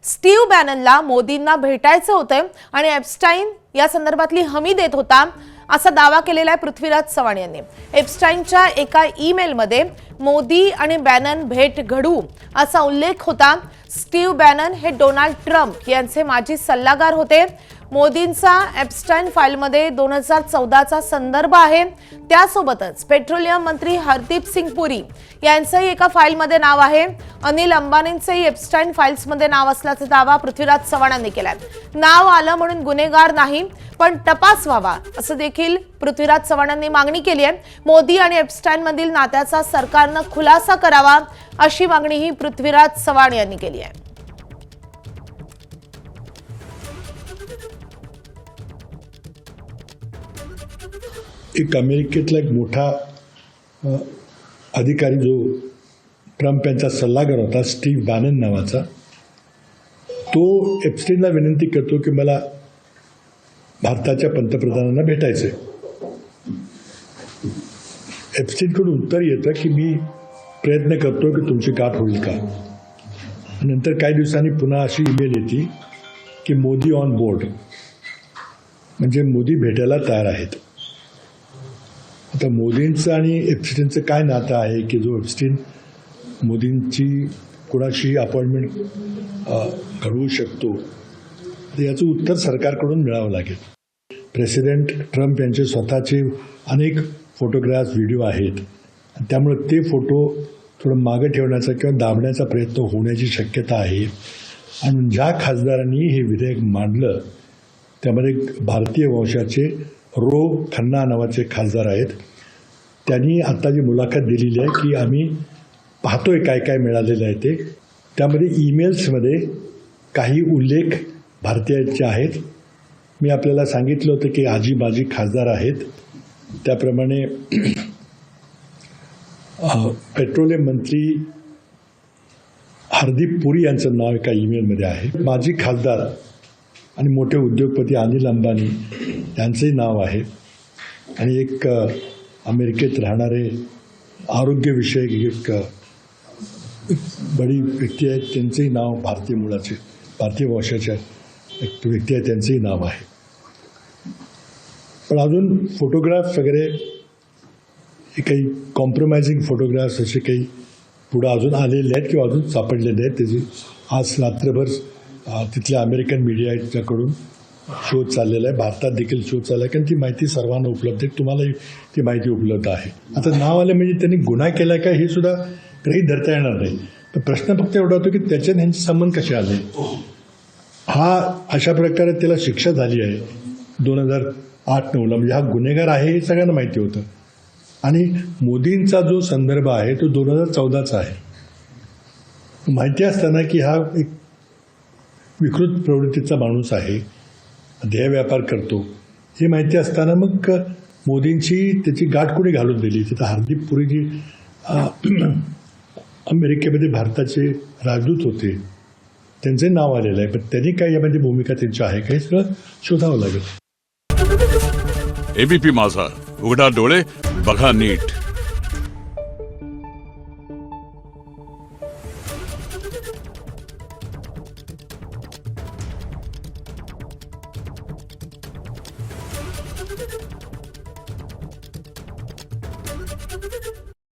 Steve बॅननला मोदींना भेटायचं होतं आणि एप्स्टाईन या संदर्भातली हमी देत होता असा दावा केलेला आहे पृथ्वीराज चव्हाण यांनी। एप्स्टाईनच्या एका ईमेलमध्ये मोदी आणि बॅनन भेट घडू असा उल्लेख होता। स्टीव्ह बॅनन हे डोनाल्ड ट्रम्प यांचे माजी सल्लागार होते। मोदींचा एप्स्टाईन फाईलमध्ये 2014चा संदर्भ आहे। त्यासोबतच पेट्रोलियम मंत्री हरदीप सिंग पुरी यांचंही एका फाईलमध्ये नाव आहे। अनिल अंबानींचंही एप्स्टाईन फाईल्समध्ये नाव असल्याचा दावा पृथ्वीराज चव्हाण यांनी केलाय। नाव आलं म्हणून गुन्हेगार नाही, पण तपास व्हावा असं देखील पृथ्वीराज चव्हाण यांनी मागणी केली आहे। मोदी आणि एप्स्टाईन मधील नात्याचा सरकारनं खुलासा करावा अशी मागणीही पृथ्वीराज चव्हाण यांनी केली आहे। एक अमेरिकेतला एक मोठा अधिकारी जो ट्रम्प यांचा सल्लागार होता, स्टीव्ह बॅनन नावाचा, तो एप्स्टाईनला विनंती करतो की मला भारताच्या पंतप्रधानांना भेटायचंय। एप्स्टाईनकडून उत्तर येतं की मी प्रयत्न करतो की तुमची गाठ होईल का। नंतर काही दिवसांनी पुन्हा अशी ईमेल येते की मोदी ऑन बोर्ड, म्हणजे मोदी भेटायला तयार आहेत। आता मोदींचं आणि एप्स्टाईनचं काय नातं आहे की जो एप्स्टाईन मोदींची कोणाशीही अपॉइंटमेंट घडवू शकतो, तर याचं उत्तर सरकारकडून मिळावं लागेल। प्रेसिडेंट ट्रम्प यांचे स्वतःचे अनेक फोटोग्राफ्स, व्हिडिओ आहेत, त्यामुळे ते फोटो थोडं मागे ठेवण्याचा किंवा दाबण्याचा प्रयत्न होण्याची शक्यता आहे। आणि ज्या खासदारांनी हे विधेयक मांडलं त्यामध्ये भारतीय वंशाचे रो खन्ना नावाचे खासदार आहेत। त्यांनी आता जी मुलाखत दिलेली आहे की आम्ही पाहतोय काय काय मिळालेलं आहे ते, त्यामध्ये ईमेल्समध्ये काही उल्लेख भारतीयांचे आहेत। मी आपल्याला सांगितलं होतं की आजी बाजी खासदार आहेत, त्याप्रमाणे पेट्रोलियम मंत्री हरदीप पुरी यांचं नाव एका ईमेलमध्ये आहे। माजी खासदार आणि मोठे उद्योगपती अनिल अंबानी यांचंही नाव आहे। आणि एक अमेरिकेत राहणारे आरोग्यविषयक एक बडी व्यक्ती आहेत, त्यांचंही नाव भारतीय मुळाचे, भारतीय वंशाच्या एक व्यक्ती आहे, त्यांचंही नाव आहे। पण अजून फोटोग्राफ्स वगैरे काही कॉम्प्रोमाइजिंग फोटोग्राफ्स असे काही पुढं अजून आलेले आहेत किंवा अजून सापडलेले आहेत। त्याची आज रात्रभर तिथल्या अमेरिकन मीडियाच्याकडून शोध चाललेला आहे, भारतात देखील शोध चालला आहे, कारण ती माहिती सर्वांना उपलब्ध आहे, तुम्हालाही ती माहिती उपलब्ध आहे। आता नाव आलं म्हणजे त्यांनी गुन्हा केला का हे सुद्धा काही धरता येणार नाही। पण प्रश्न फक्त एवढा होतो की त्याच्याने ह्यांचे संबंध कसे आले। हा अशा प्रकारे त्याला शिक्षा झाली आहे 2008-9ला, म्हणजे हा गुन्हेगार आहे हे सगळ्यांना माहिती होतं। आणि मोदींचा जो संदर्भ आहे तो 2014चा आहे। माहिती असताना की हा एक विकृत प्रवृत्तीचा माणूस आहे, ध्येय व्यापार करतो, हे माहिती असताना मग मोदींची त्याची गाठ कोणी घालून दिली। तिथं हरदीप पुरी जी अमेरिकेमध्ये भारताचे राजदूत होते, त्यांचे नाव आलेलं आहे, पण त्यांनी काय यामध्ये भूमिका त्यांची आहे का हे सगळं शोधावं लागेल। एबीपी माझा, उघडा डोळे बघा नीट।